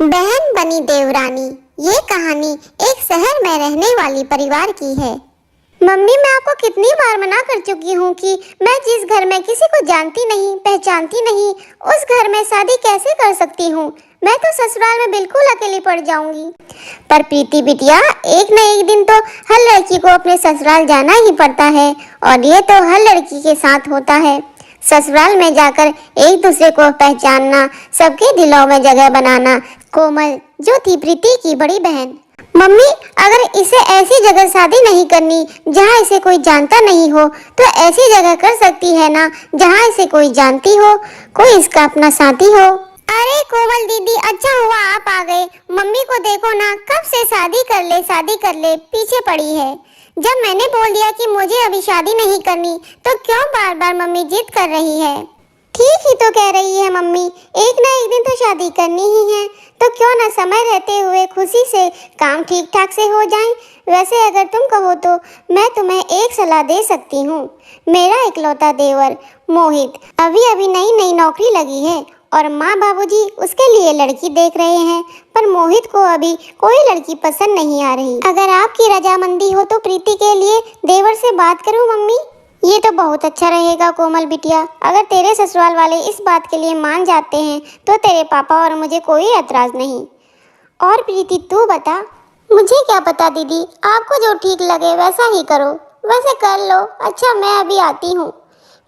बहन बनी देवरानी। ये कहानी एक शहर में रहने वाली परिवार की है। मम्मी, मैं आपको कितनी बार मना कर चुकी हूँ कि मैं जिस घर में किसी को जानती नहीं पहचानती नहीं, उस घर में शादी कैसे कर सकती हूँ। मैं तो ससुराल में बिल्कुल अकेली पड़ जाऊंगी। पर प्रीति बिटिया, एक न एक दिन तो हर लड़की को अपने ससुराल जाना ही पड़ता है, और ये तो हर लड़की के साथ होता है। ससुराल में जाकर एक दूसरे को पहचानना, सबके दिलों में जगह बनाना। कोमल, जो थी प्रीति की बड़ी बहन। मम्मी, अगर इसे ऐसी जगह शादी नहीं करनी जहाँ इसे कोई जानता नहीं हो, तो ऐसी जगह कर सकती है ना जहाँ इसे कोई जानती हो, कोई इसका अपना साथी हो। अरे कोमल दीदी, अच्छा हुआ आप आ गए। मम्मी को देखो ना, कब से शादी कर ले पीछे पड़ी है। जब मैंने बोल दिया कि मुझे अभी शादी नहीं करनी, तो क्यों बार बार मम्मी जिद कर रही है। ठीक ही तो कह रही है मम्मी, एक ना एक दिन तो शादी करनी ही है, तो क्यों ना समय रहते हुए खुशी से काम ठीक ठाक से हो जाए। वैसे अगर तुम कहो तो मैं तुम्हें एक सलाह दे सकती हूँ। मेरा इकलौता देवर मोहित अभी अभी नई नई नौकरी लगी है, और माँ बाबूजी उसके लिए लड़की देख रहे हैं, पर मोहित को अभी कोई लड़की पसंद नहीं आ रही। अगर आपकी रजामंदी हो तो प्रीति के लिए देवर से बात करूं मम्मी? ये तो बहुत अच्छा रहेगा कोमल बिटिया। अगर तेरे ससुराल वाले इस बात के लिए मान जाते हैं तो तेरे पापा और मुझे कोई एतराज नहीं। और प्रीति तू बता। मुझे क्या पता दीदी, आपको जो ठीक लगे वैसा ही करो। वैसे कर लो। अच्छा, मैं अभी आती हूँ।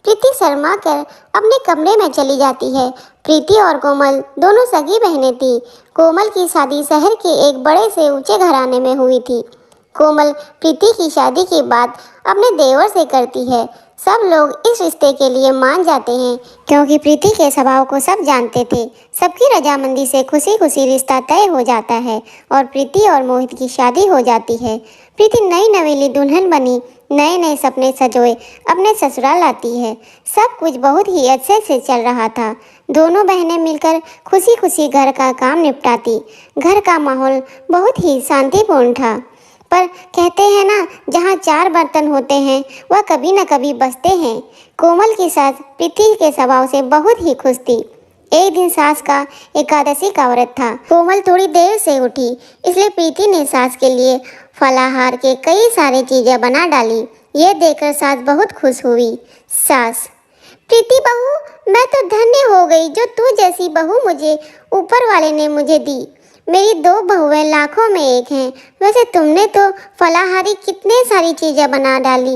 प्रीति शर्मा कर अपने कमरे में चली जाती है। प्रीति और कोमल दोनों सगी बहनें थी। कोमल की शादी शहर के एक बड़े से ऊंचे घराने में हुई थी। कोमल प्रीति की शादी की बात अपने देवर से करती है। सब लोग इस रिश्ते के लिए मान जाते हैं, क्योंकि प्रीति के स्वभाव को सब जानते थे। सबकी रजामंदी से खुशी खुशी रिश्ता तय हो जाता है और प्रीति और मोहित की शादी हो जाती है। प्रीति नई नवेली दुल्हन बनी, नए नए सपने सजोए अपने ससुराल आती है। सब कुछ बहुत ही अच्छे से चल रहा था। दोनों बहनें मिलकर खुशी खुशी घर का काम निपटाती। घर का माहौल बहुत ही शांतिपूर्ण था। पर कहते हैं ना, जहाँ चार बर्तन होते हैं वह कभी न कभी बसते हैं। कोमल की सास प्रीति के स्वभाव से बहुत ही खुश थी। एक दिन सास का एकादशी का व्रत था। कोमल थोड़ी देर से उठी, इसलिए प्रीति ने सास के लिए फलाहार के कई सारे चीजें बना डाली। ये देखकर सास बहुत खुश हुई। सास: प्रीति बहू, मैं तो धन्य हो गई जो तू जैसी बहू मुझे ऊपर वाले ने मुझे दी। मेरी दो बहुएं लाखों में एक हैं। वैसे तुमने तो फलाहारी कितने सारी चीजें बना डाली,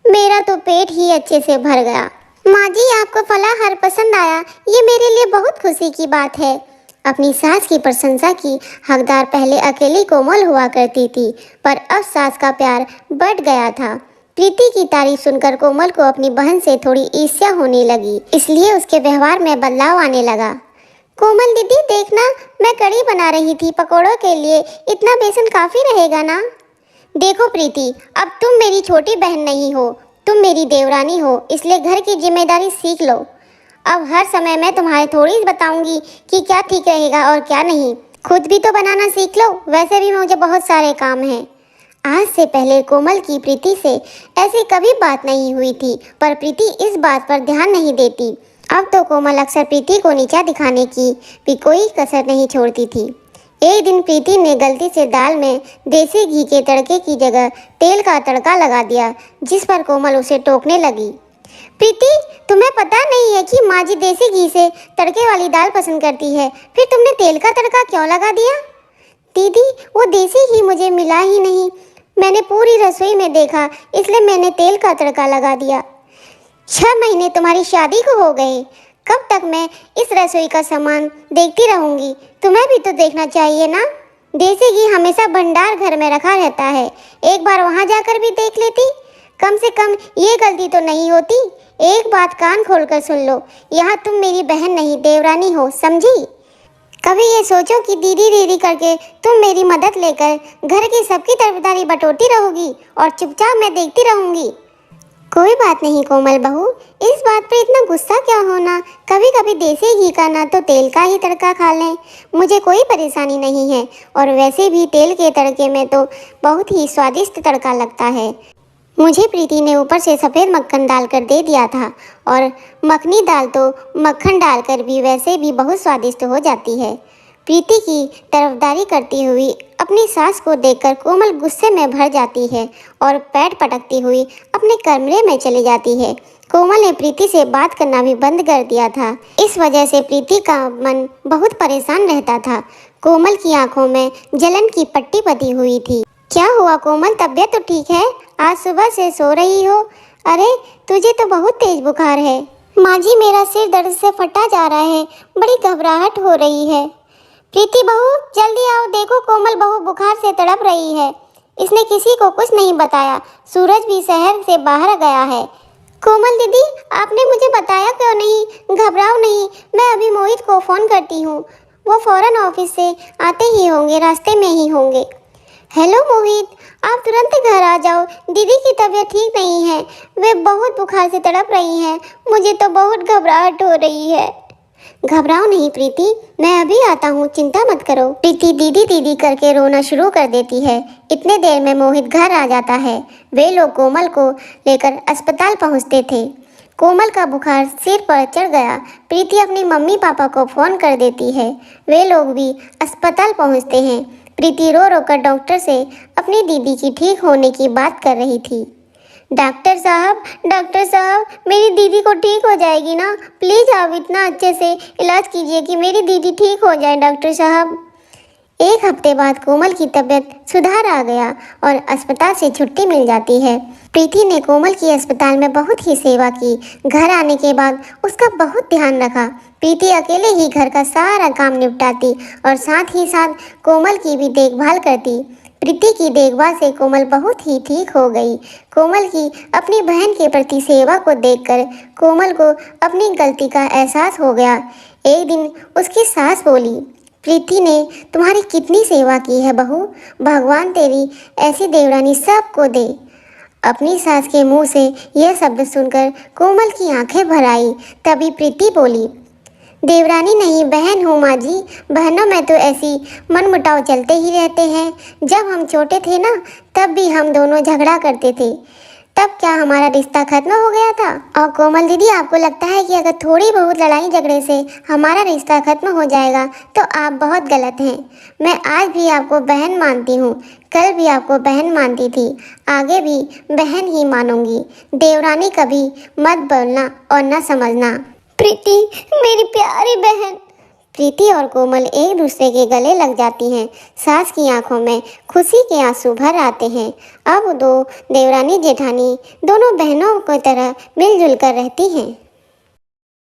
मेरा तो पेट ही अच्छे से भर गया। माँ जी, आपको फलाहार पसंद आया, ये मेरे लिए बहुत खुशी की बात है। अपनी सास की प्रशंसा की हकदार पहले अकेली कोमल हुआ करती थी, पर अब सास का प्यार बढ़ गया था। प्रीति की तारीफ सुनकर कोमल को अपनी बहन से थोड़ी ईर्ष्या होने लगी, इसलिए उसके व्यवहार में बदलाव आने लगा। कोमल दीदी देखना, मैं कढ़ी बना रही थी पकोड़ों के लिए, इतना बेसन काफ़ी रहेगा ना? देखो प्रीति, अब तुम मेरी छोटी बहन नहीं हो, तुम मेरी देवरानी हो, इसलिए घर की जिम्मेदारी सीख लो। अब हर समय मैं तुम्हारे थोड़ी बताऊंगी कि क्या ठीक रहेगा और क्या नहीं। खुद भी तो बनाना सीख लो, वैसे भी मुझे बहुत सारे काम हैं। आज से पहले कोमल की प्रीति से ऐसी कभी बात नहीं हुई थी, पर प्रीति इस बात पर ध्यान नहीं देती। अब तो कोमल अक्सर प्रीति को नीचा दिखाने की भी कोई कसर नहीं छोड़ती थी। एक दिन प्रीति ने गलती से दाल में देसी घी के तड़के की जगह तेल का तड़का लगा दिया, जिस पर कोमल उसे टोकने लगी। प्रीति, तुम्हें पता नहीं है कि माँ जी देसी घी से तड़के वाली दाल पसंद करती है, फिर तुमने तेल का तड़का क्यों लगा दिया? दीदी, वो देसी घी मुझे मिला ही नहीं, मैंने पूरी रसोई में देखा, इसलिए मैंने तेल का तड़का लगा दिया। 6 महीने तुम्हारी शादी को हो गए, कब तक मैं इस रसोई का सामान देखती रहूंगी? तुम्हें भी तो देखना चाहिए ना। देसी घी हमेशा भंडार घर में रखा रहता है, एक बार वहां जाकर भी देख लेती। कम से कम ये गलती तो नहीं होती। एक बात कान खोलकर सुन लो, यहाँ तुम मेरी बहन नहीं देवरानी हो, समझी? कभी ये सोचो कि दीदी दीदी करके तुम मेरी मदद लेकर घर की सबकी तरफदारी बटोरती रहोगी और चुपचाप मैं देखती रहूंगी। कोई बात नहीं कोमल बहू, इस बात पर इतना गुस्सा क्या होना। कभी कभी देसी घी का ना तो तेल का ही तड़का खा लें, मुझे कोई परेशानी नहीं है। और वैसे भी तेल के तड़के में तो बहुत ही स्वादिष्ट तड़का लगता है। मुझे प्रीति ने ऊपर से सफ़ेद मक्खन डालकर दे दिया था, और मखनी दाल तो मक्खन डालकर भी वैसे भी बहुत स्वादिष्ट हो जाती है। प्रीति की तरफदारी करती हुई अपनी सास को देखकर कोमल गुस्से में भर जाती है और पैर पटकती हुई अपने कमरे में चली जाती है। कोमल ने प्रीति से बात करना भी बंद कर दिया था। इस वजह से प्रीति का मन बहुत परेशान रहता था। कोमल की आंखों में जलन की पट्टी बंधी हुई थी। क्या हुआ कोमल, तबीयत तो ठीक है? आज सुबह से सो रही हो? अरे तुझे तो बहुत तेज बुखार है। माँ जी, मेरा सिर दर्द से फटा जा रहा है, बड़ी घबराहट हो रही है। प्रीति बहू जल्दी आओ, देखो कोमल बहू बुखार से तड़प रही है। इसने किसी को कुछ नहीं बताया। सूरज भी शहर से बाहर गया है। कोमल दीदी, आपने मुझे बताया क्यों नहीं? घबराओ नहीं, मैं अभी मोहित को फ़ोन करती हूँ। वो फ़ौरन ऑफिस से आते ही होंगे, रास्ते में ही होंगे। हेलो मोहित, आप तुरंत घर आ जाओ। दीदी की तबीयत ठीक नहीं है, वे बहुत बुखार से तड़प रही हैं। मुझे तो बहुत घबराहट हो रही है। घबराओ नहीं प्रीति, मैं अभी आता हूँ, चिंता मत करो। प्रीति दीदी दीदी करके रोना शुरू कर देती है। इतने देर में मोहित घर आ जाता है। वे लोग कोमल को लेकर अस्पताल पहुँचते थे। कोमल का बुखार सिर पर चढ़ गया। प्रीति अपनी मम्मी पापा को फ़ोन कर देती है। वे लोग भी अस्पताल पहुँचते हैं। प्रीति रो रो कर डॉक्टर से अपनी दीदी की ठीक होने की बात कर रही थी। डॉक्टर साहब, मेरी दीदी को ठीक हो जाएगी ना? प्लीज़ आप इतना अच्छे से इलाज कीजिए कि मेरी दीदी ठीक हो जाए डॉक्टर साहब। एक हफ्ते बाद कोमल की तबीयत सुधार आ गया और अस्पताल से छुट्टी मिल जाती है। प्रीति ने कोमल की अस्पताल में बहुत ही सेवा की। घर आने के बाद उसका बहुत ध्यान रखा। प्रीति अकेले ही घर का सारा काम निपटाती और साथ ही साथ कोमल की भी देखभाल करती। प्रीति की देखभाल से कोमल बहुत ही ठीक हो गई। कोमल की अपनी बहन के प्रति सेवा को देखकर कोमल को अपनी गलती का एहसास हो गया। एक दिन उसकी सास बोली, प्रीति ने तुम्हारी कितनी सेवा की है बहू, भगवान तेरी ऐसी देवरानी सबको दे। अपनी सास के मुंह से यह शब्द सुनकर कोमल की आंखें भर आई। तभी प्रीति बोली, देवरानी नहीं बहन हूँ माँ जी। बहनों में तो ऐसी मनमुटाव चलते ही रहते हैं। जब हम छोटे थे ना, तब भी हम दोनों झगड़ा करते थे। तब क्या हमारा रिश्ता खत्म हो गया था? और कोमल दीदी, आपको लगता है कि अगर थोड़ी बहुत लड़ाई झगड़े से हमारा रिश्ता खत्म हो जाएगा तो आप बहुत गलत हैं। मैं आज भी आपको बहन मानती हूँ, कल भी आपको बहन मानती थी, आगे भी बहन ही मानूंगी। देवरानी कभी मत बोलना और न समझना। प्रीति, मेरी प्यारी बहन। प्रीति और कोमल एक दूसरे के गले लग जाती हैं। सास की आंखों में खुशी के आंसू भर आते हैं। अब दो देवरानी जेठानी दोनों बहनों की तरह मिलजुल कर रहती हैं।